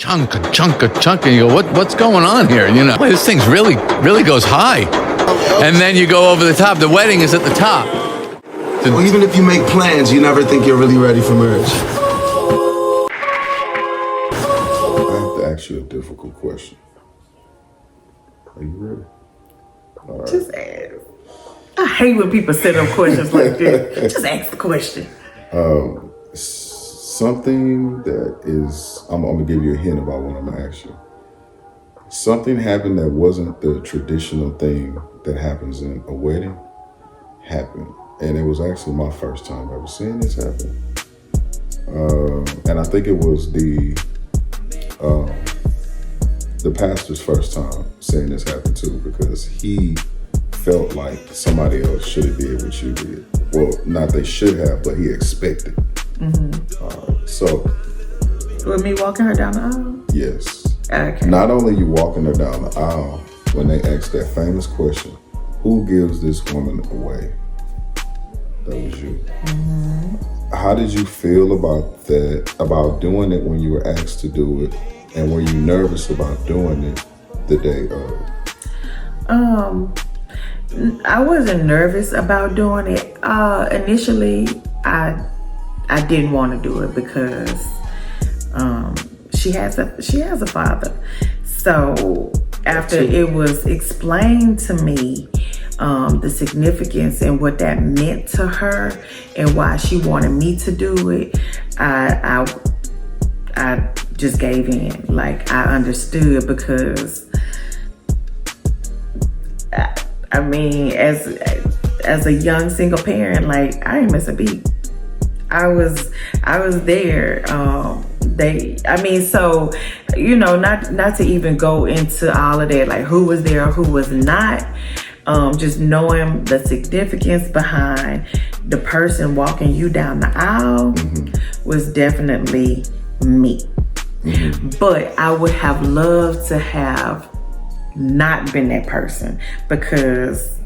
chunk, and you go, what's going on here? You know, this thing's really goes high. And then you go over the top. The wedding is at the top. Well, even if you make plans, you never think you're really ready for marriage. I have to ask you a difficult question. Are you ready? All right. Just ask. I hate when people set up questions like this. Just ask the question. Something that is, I'm gonna give you a hint about what I'm gonna ask you. Something happened that wasn't the traditional thing that happens in a wedding happened. And it was actually my first time ever seeing this happen. And I think it was the pastor's first time seeing this happen too, because he felt like somebody else should have did what you did. Well, not they should have, but he expected. So. With me walking her down the aisle? Yes. Okay. Not only you walking her down the aisle, when they ask that famous question, who gives this woman away? That was you. How did you feel about that, about doing it when you were asked to do it? And were you nervous about doing it the day of? I wasn't nervous about doing it. Initially, I didn't want to do it because she has a father. So after it was explained to me the significance and what that meant to her and why she wanted me to do it, I just gave in. Like, I understood, because I mean, as a young single parent, like, I ain't miss a beat. I was there. So, you know, not to even go into all of that, like who was there or who was not. Just knowing the significance behind the person walking you down the aisle was definitely me. But I would have loved to have not been that person, because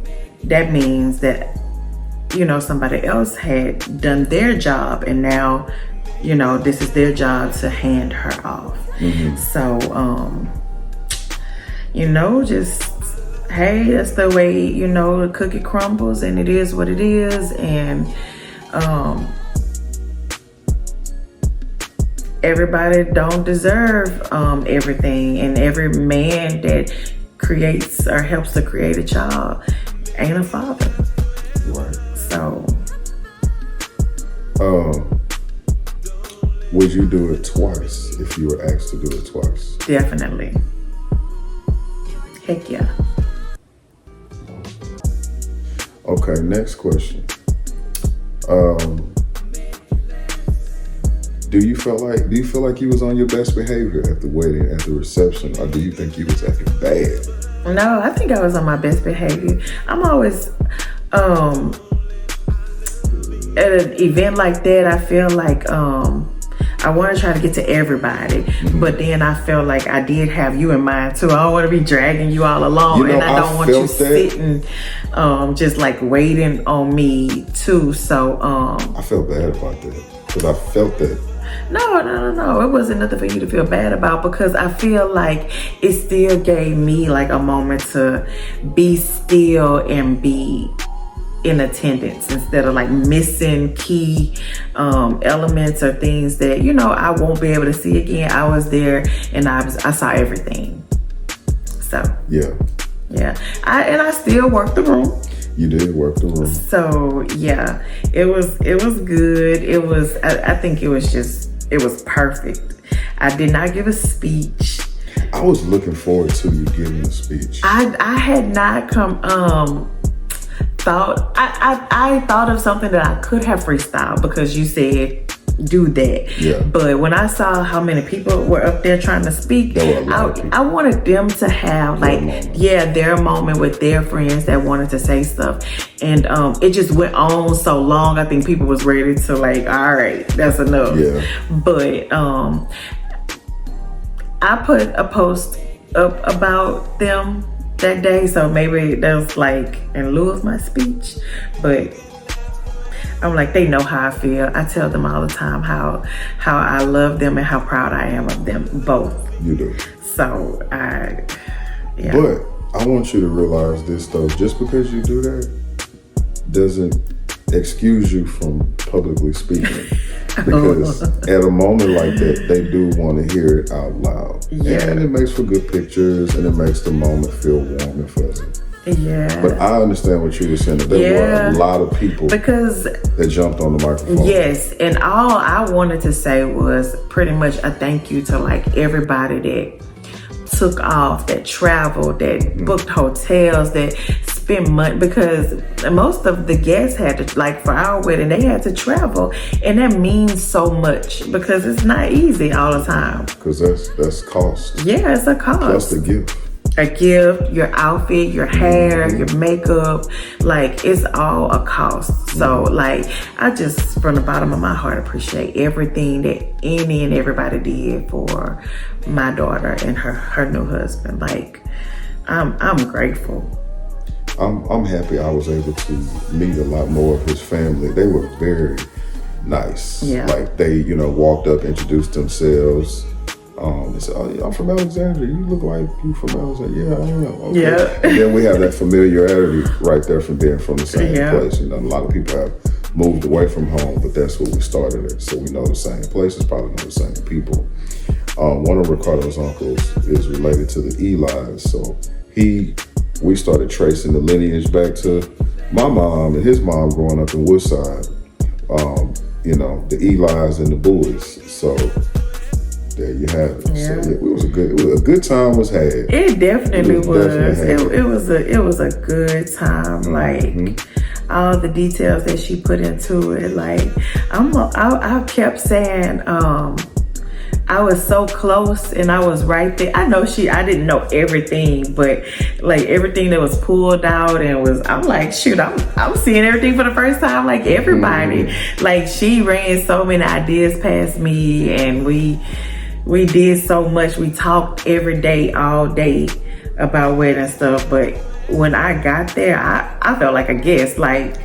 that means that, you know, somebody else had done their job, and now, you know, this is their job to hand her off. So, you know, just, hey, that's the way, you know, the cookie crumbles, and it is what it is. And everybody don't deserve everything, and every man that creates or helps to create a child ain't a father. Right. So, would you do it twice if you were asked to do it twice? definitely. Heck yeah. Okay, next question. Do you feel like you was on your best behavior at the wedding, at the reception, or do you think you was acting bad? No, I think I was on my best behavior. I'm always at an event like that, I feel like I want to try to get to everybody, but then I felt like I did have you in mind too. I don't want to be dragging you all along, and I don't want you sitting just like waiting on me too. So I felt bad about that, because I felt that. No. It wasn't nothing for you to feel bad about, because I feel like it still gave me like a moment to be still and be in attendance, instead of like missing key elements or things that, you know, I won't be able to see again. I was there, and I saw everything. So yeah, I still worked the room. You did work the room. So yeah, it was good. It was, I think it was perfect. I did not give a speech. I was looking forward to you giving a speech. I had not I thought of something that I could have freestyled, because you said do that. Yeah. But when I saw how many people were up there trying to speak, I wanted them to have their moment with their friends that wanted to say stuff. And it just went on so long. I think people was ready to like, all right, that's enough. Yeah. But I put a post up about them that day, so maybe that was like in lieu of my speech. But I'm like, they know how I feel. I tell them all the time how I love them and how proud I am of them both. You do. So yeah. But I want you to realize this though, just because you do that doesn't excuse you from publicly speaking. Because at a moment like that, they do want to hear it out loud. Yeah. And it makes for good pictures and it makes the moment feel warm and fuzzy. Yeah. But I understand what you were saying. That there were a lot of people that jumped on the microphone. Yes. And all I wanted to say was pretty much a thank you to like everybody that took off, that traveled, that booked hotels, that spent money, because most of the guests had to, like for our wedding, they had to travel, and that means so much because it's not easy all the time. Because that's cost. Yeah, it's a cost. Plus the gift. A gift, your outfit, your hair, your makeup, like it's all a cost. So like I just from the bottom of my heart appreciate everything that any and everybody did for my daughter and her new husband. Like I'm grateful. I'm happy I was able to meet a lot more of his family. They were very nice. Yeah. Like they, walked up, introduced themselves. They said, "Oh, I'm from Alexandria. You look like you from Alexandria." Yeah, I am. Okay. Yeah. And then we have that familiarity right there from being from the same place. A lot of people have moved away from home, but that's where we started at. So we know the same places, probably know the same people. One of Ricardo's uncles is related to the Eli's, so we started tracing the lineage back to my mom and his mom growing up in Woodside. The Eli's and the Boys. So there you have it. Yeah. So it was a good time was had. It definitely was. It was a good time. Like all the details that she put into it. Like I kept saying, I was so close and I was right there. I didn't know everything, but like everything that was pulled out I'm like, shoot, I'm seeing everything for the first time, like everybody. Like she ran so many ideas past me and we did so much. We talked every day, all day about wedding stuff. But when I got there, I felt like a guest. Like,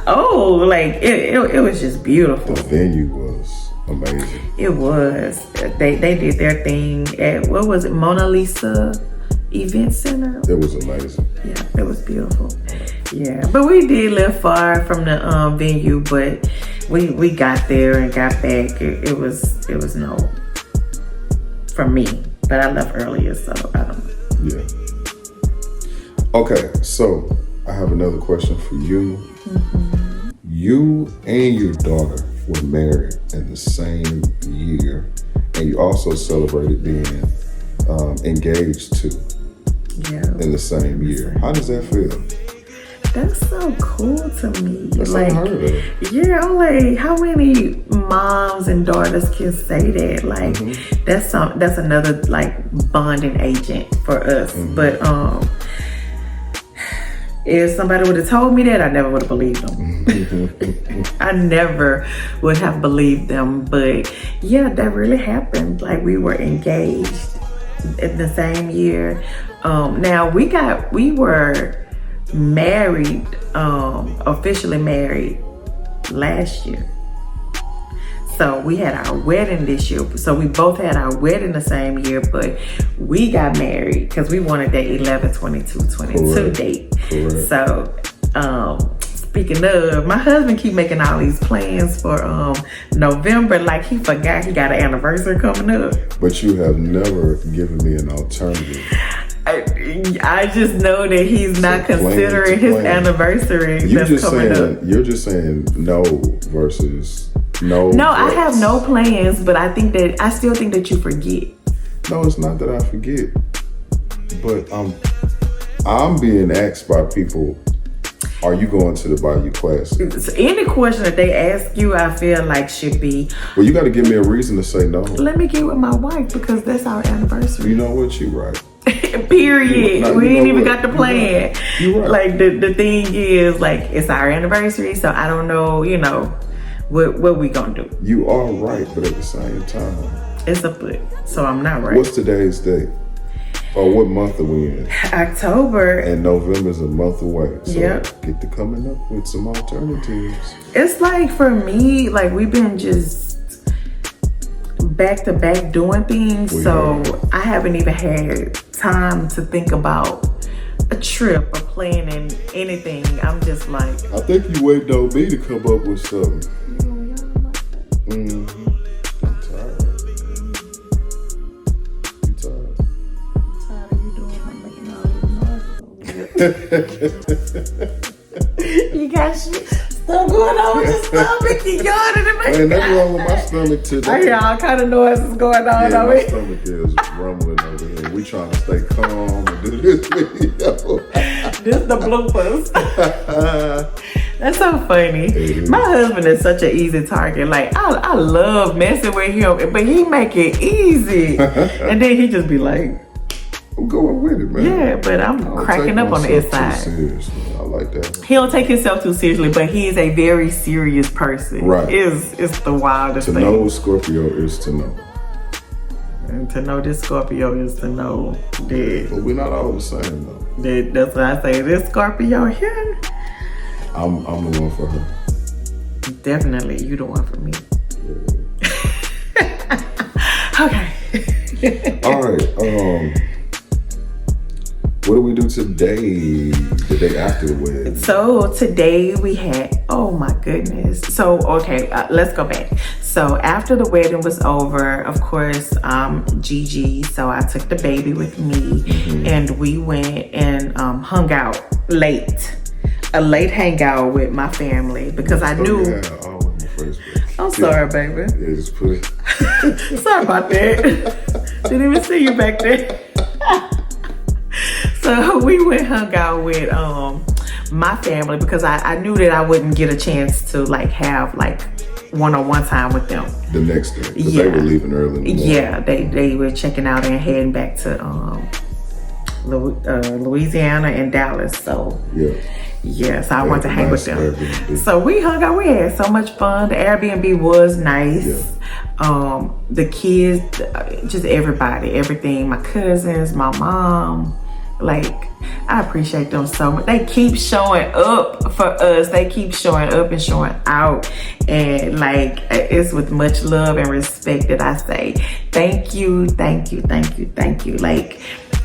like it was just beautiful. The venue was amazing. It was. They did their thing at, what was it, Mona Lisa Event Center? It was amazing. Yeah, it was beautiful. Yeah, but we did live far from the venue, but we got there and got back. It was no for me, but I left earlier, so I don't know. Yeah. Okay, so I have another question for you. You and your daughter were married in the same year, and you also celebrated being engaged too in the same year. How does that feel? That's so cool to me. That's like, unheard of. Yeah, I'm like, how many moms and daughters can say that? Like, that's another like bonding agent for us. But if somebody would have told me that, I never would have believed them. I never would have believed them. But yeah, that really happened. Like we were engaged in the same year. Now we were married, officially married last year. So we had our wedding this year. So we both had our wedding the same year, but we got married because we wanted that 11/22/22 date. Correct. So speaking of, my husband keep making all these plans for November, like he forgot he got an anniversary coming up. But you have never given me an alternative. I just know that he's not considering his anniversary that's coming up. You're just saying no versus no. No, I have no plans, but I still think that you forget. No, it's not that I forget, but I'm being asked by people, are you going to the Bayou Classic? Any question that they ask you, I feel like should be, well, you got to give me a reason to say no. Let me get with my wife because that's our anniversary. You know what? You're right. Period. We ain't even got the plan. You're right. Like the thing is, like, it's our anniversary, so I don't know, what we gonna do. You are right, but at the same time, it's a foot, so I'm not right. What's today's date? Oh, what month are we in? October. And November's a month away. So Yep. get to coming up with some alternatives. It's like for me, like we've been just back to back doing things. I haven't even had time to think about a trip or planning anything. I'm just like, I think you waiting on me to come up with something. I'm tired. You tired? tired of you doing making all these noises. You got shit stuff going on with your stomach. You yawning and Ain't nothing wrong with my stomach today. I hear all kind of noises going on Yeah, over my here. stomach is rumbling over here. We trying to stay calm and do this video. This the bloopers. That's so funny. My husband is such an easy target. Like I love messing with him, but he make it easy. And then he just be like, I'm going with it, man. yeah, but I'm cracking up on the inside. Seriously, I like that. He don't take himself too seriously, but he is a very serious person. Right. It's the wildest To thing. know Scorpio is to know. And to know this Scorpio is to know that, But we're not all the same though. that's what I say. This Scorpio here, I'm the one for her. definitely you the one for me. Okay. All right. What do we do today? The day after the wedding. So today we had, oh my goodness. So, okay, let's go back. So after the wedding was over, of course, Gigi, so I took the baby with me and we went and hung out late. A late hangout with my family because I knew. Yeah, all in the Facebook. I'm sorry, baby. Yeah, just put it. Sorry about that. Didn't even see you back there. So we went hung out with my family because I knew that I wouldn't get a chance to like have like one-on-one time with them. The next day, because they were leaving early in the morning. Yeah, they were checking out and heading back to Louisiana and Dallas. So yeah, so I wanted to hang with them. Airbnb. So we hung out. We had so much fun. The Airbnb was nice. Yeah. The kids, just everybody, everything. My cousins, my mom. Like, I appreciate them so much. They keep showing up for us. They keep showing up and showing out. And like, it's with much love and respect that I say, thank you, thank you, thank you, thank you. Like,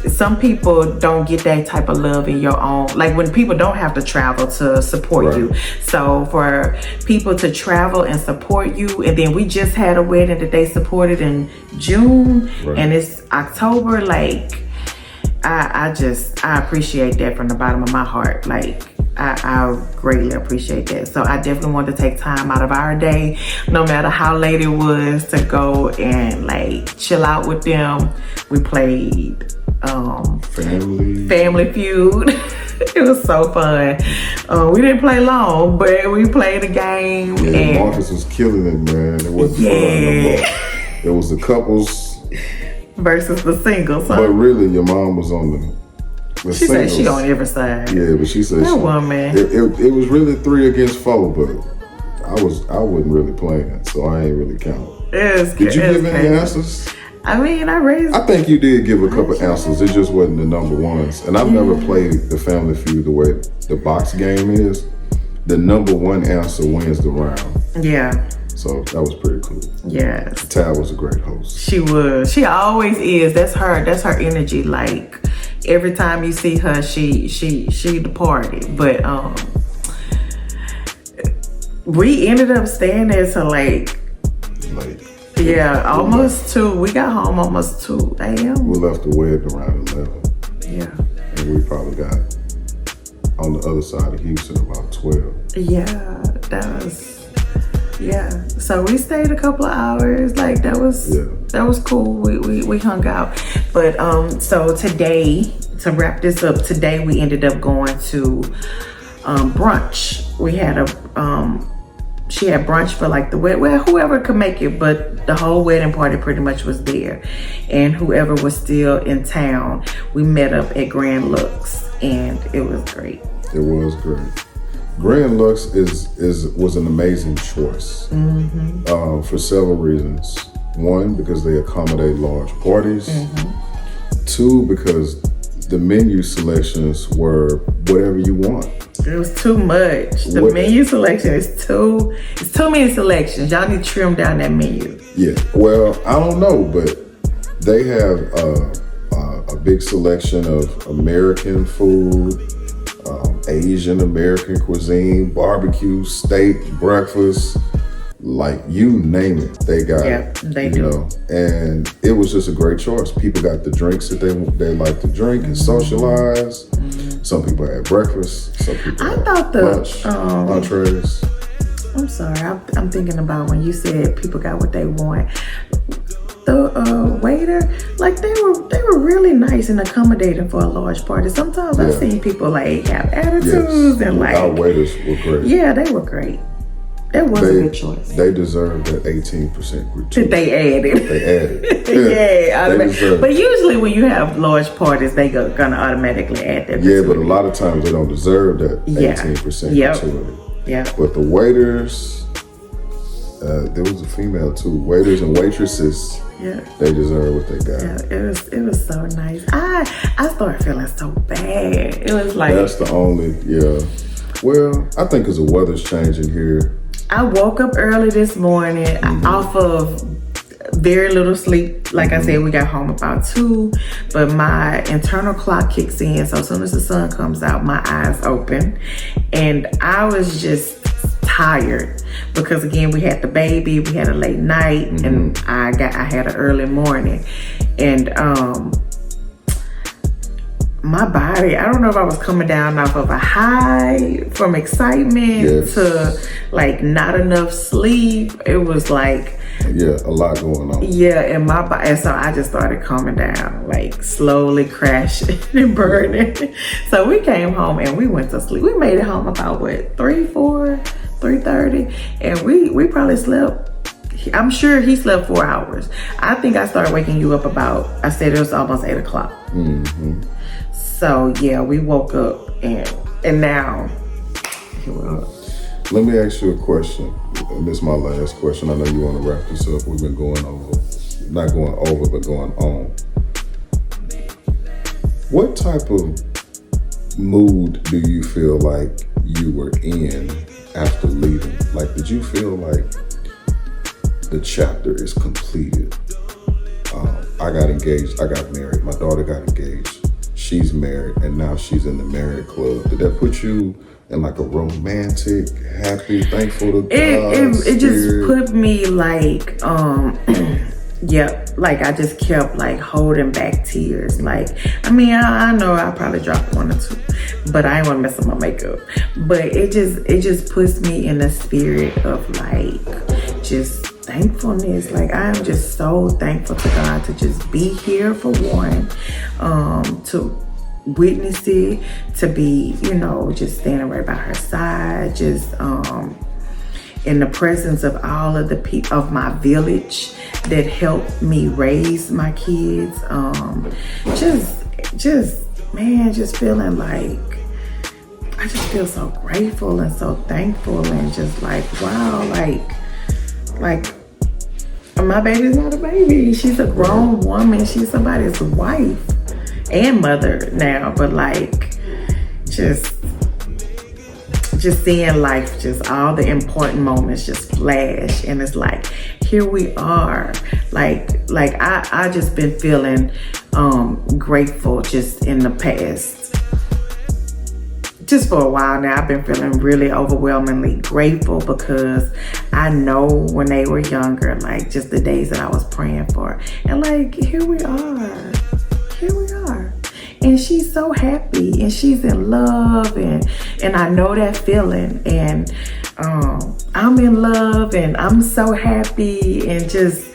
some people don't get that type of love in your own, like when people don't have to travel to support you. So for people to travel and support you, and then we just had a wedding that they supported in June and it's October, like, I appreciate that from the bottom of my heart. Like, I greatly appreciate that. So I definitely wanted to take time out of our day, no matter how late it was, to go and like chill out with them. We played Family Feud. It was so fun. We didn't play long, but we played a game. Yeah, and Marcus was killing it, man. It wasn't fun no more. It was the couples versus the singles. Huh? But really, your mom was on the she singles. said she on every side. Yeah, but she said that woman. It was really 3 against 4, but I wasn't really playing, so I ain't really count. Did you give any answers? I mean, I think you did give a couple answers. It just wasn't the number ones. And I've never played the Family Feud the way the box game is. The number one answer wins the round. Yeah. So that was pretty cool. Yes. Tab was a great host. She was. She always is. That's her energy. Like, every time you see her, she the party. But we ended up staying there till late. Yeah, almost 2. We got home almost 2 a.m. We left the wedding around 11. Yeah. And we probably got on the other side of Houston about 12. Yeah, that was. Yeah, so we stayed a couple of hours. Like, that was cool. We hung out. But so today, to wrap this up, today we ended up going to brunch. We had she had brunch for like the wedding. Well, whoever could make it, but the whole wedding party pretty much was there. And whoever was still in town, we met up at Grand Lux, and it was great. It was great. Grand Lux was an amazing choice for several reasons. One, because they accommodate large parties. 2, because the menu selections were whatever you want. It was too much. The menu selection is too many selections. Y'all need to trim down that menu. Yeah, well, I don't know, but they have a big selection of American food, Asian American cuisine, barbecue, steak, breakfast, like you name it, they got it. They do. And it was just a great choice. People got the drinks that they like to drink and socialize. Some people had breakfast. Some people had lunch, entrees. I'm sorry, I'm thinking about when you said people got what they want. The waiter, like they were really nice and accommodating for a large party. Sometimes I've seen people like have attitudes and like our waiters were great. Yeah, they were great. That was a good choice. They deserved that 18% gratuity. They added. Yeah, but usually when you have large parties, they gonna automatically add that. Yeah, but a lot of times they don't deserve that 18% gratuity. Yeah. But the waiters, there was a female too. Waiters and waitresses, they deserve what they got. Yeah, it was so nice. I started feeling so bad. It was like that's the only Well, I think because the weather's changing here. I woke up early this morning off of very little sleep. Like I said, we got home about 2, but my internal clock kicks in. So as soon as the sun comes out, my eyes open. And I was just tired because again, we had the baby, we had a late night, and I had an early morning. And my body, I don't know if I was coming down off of a high from excitement to like not enough sleep. It was like a lot going on. Yeah, and my body, and so I just started coming down, like slowly crashing and burning. So we came home and we went to sleep. We made it home about 3:30, and we probably slept. I'm sure he slept 4 hours. I think I started waking you up I said it was almost 8 o'clock. So yeah, we woke up and now here we are. Let me ask you a question. And this is my last question. I know you want to wrap this up. We've been going over, not going over, but going on. What type of mood do you feel like you were in after leaving? Like, did you feel like the chapter is completed? I got engaged, I got married, my daughter got engaged, she's married, and now she's in the married club. Did that put you in like a romantic, happy, thankful to God? It just put me like, like I just kept like holding back tears. Like, I mean, I know I probably dropped 1 or 2, but I ain't want to mess up my makeup. But it just puts me in the spirit of like, just thankfulness. Like, I'm just so thankful to God to just be here for one, to witness it, to be, just standing right by her side, just in the presence of all of the people of my village that helped me raise my kids. Just feeling like, I just feel so grateful and so thankful and just like, wow, like my baby's not a baby. She's a grown woman. She's somebody's wife and mother now. But like, just seeing life, just all the important moments just flash. And it's like, here we are. Like I just been feeling grateful just in the past. Just for a while now, I've been feeling really overwhelmingly grateful because I know when they were younger, like just the days that I was praying for. And like, here we are. And she's so happy and she's in love and I know that feeling. And I'm in love and I'm so happy and just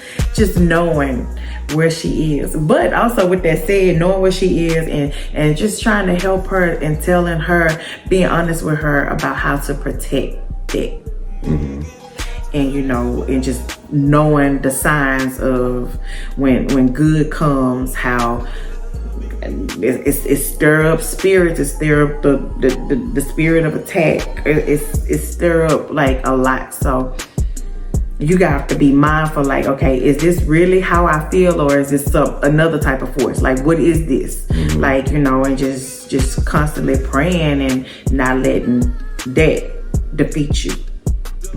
knowing where she is. But also with that said, knowing where she is and just trying to help her and telling her, being honest with her about how to protect it. And and just knowing the signs of when good comes, how it stir up spirits, it stir up the spirit of attack, it stir up like a lot. So you got to be mindful, like, okay, is this really how I feel, or is this another type of force? Like, what is this? Like, you know, and just constantly praying and not letting that defeat you.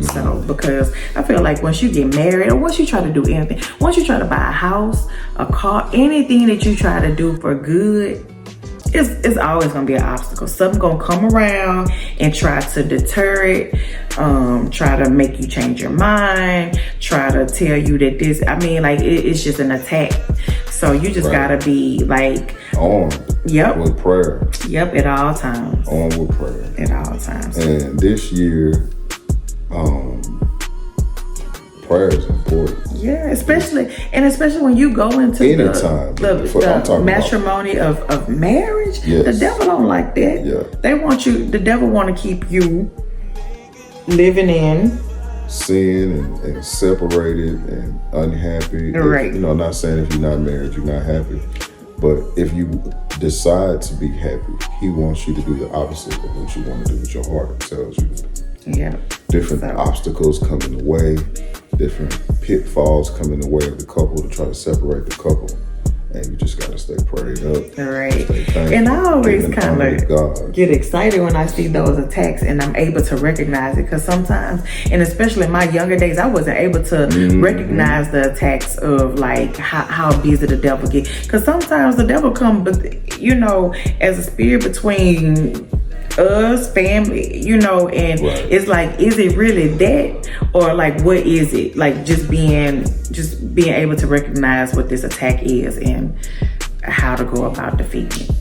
So, because I feel like once you get married, or once you try to do anything, once you try to buy a house, a car, anything that you try to do for good, it's always gonna be an obstacle. Something gonna come around and try to deter it, try to make you change your mind, try to tell you that this, I mean, like, it's just an attack. So you just gotta be like on with prayer. Yep, at all times. On with prayer. At all times. And this year, prayer is important. Yeah, especially when you go into the matrimony of marriage. Yes. The devil don't like that. Yeah. The devil want to keep you living in sin and separated and unhappy. Right. You know, not saying if you're not married, you're not happy. But if you decide to be happy, he wants you to do the opposite of what you want to do with your heart. It tells you. Yeah. Different obstacles come in the way, different pitfalls come in the way of the couple to try to separate the couple. And you just gotta stay prayed up. Right. Stay thankful, and I always kind of God. Get excited when I see those attacks and I'm able to recognize it. Because sometimes, and especially in my younger days, I wasn't able to recognize the attacks of like how busy the devil get. Because sometimes the devil come, you know, as a spirit between us, family, you know, and it's like, is it really that, or like what is it? Like just being able to recognize what this attack is and how to go about defeating it.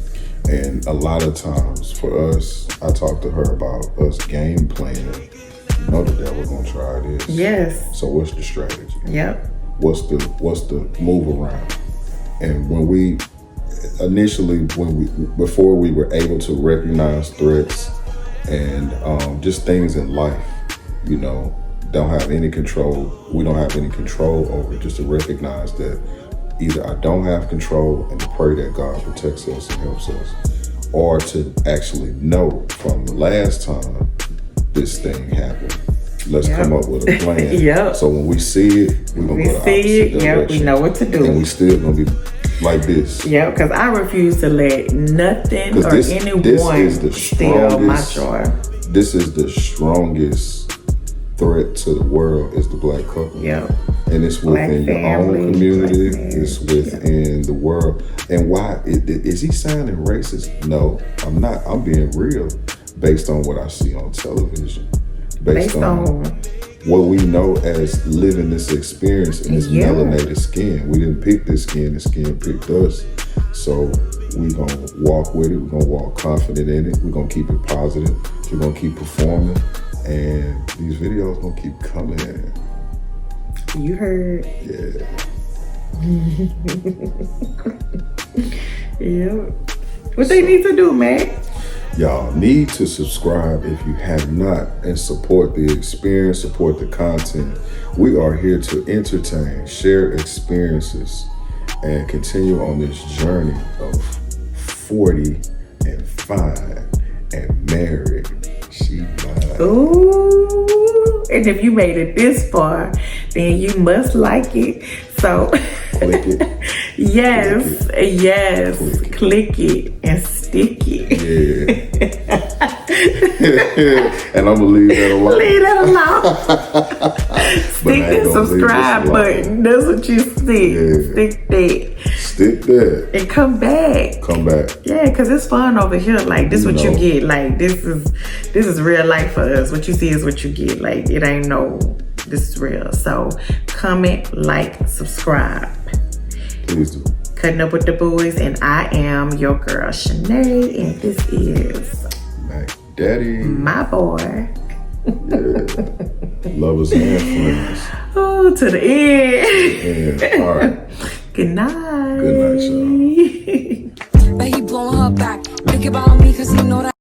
And a lot of times for us, I talked to her about us game planning. You know the devil gonna try this. Yes. So what's the strategy? Yep. What's the move around? And when we initially, before we were able to recognize threats and just things in life, you know, don't have any control. We don't have any control over it. Just to recognize that either I don't have control and to pray that God protects us and helps us, or to actually know from the last time this thing happened, let's come up with a plan. So when we see it, we're gonna go the opposite direction. We know what to do. And we still gonna be like this. Yeah, because I refuse to let nothing or anyone steal my joy. This is the strongest threat to the world, is the black couple. Yeah. And it's within your own community. It's within the world. And why is he sounding racist? No, I'm not. I'm being real based on what I see on television. Based on what we know as living this experience in this melanated skin. We didn't pick this skin, the skin picked us. So we're gonna walk with it, we're gonna walk confident in it, we're gonna keep it positive, we're gonna keep performing, and these videos gonna keep coming in. You heard. Yeah. Yeah. What they need to do, man? Y'all need to subscribe if you have not, and support the experience, support the content. We are here to entertain, share experiences, and continue on this journey of 40 and 5 and married. She mine. Ooh, and if you made it this far, then you must like it. So click it. Yes. Click it and stick it. Yeah. And I'm gonna leave that alone. Leave that alone. Stick the subscribe button. That's what you stick. Yeah. Stick that. And come back. Yeah, because it's fun over here. Like, this is what you get. Like, this is real life for us. What you see is what you get. Like, it ain't this is real. So comment, like, subscribe. Please do. Cutting Up with the Boys, and I am your girl Shanae, and this is Mac Daddy, my boy. Yeah. Lovers and friends. Oh, to the end. And all right. Good night. Good night, y'all. But he blowing her back. Think about me, cause he know that.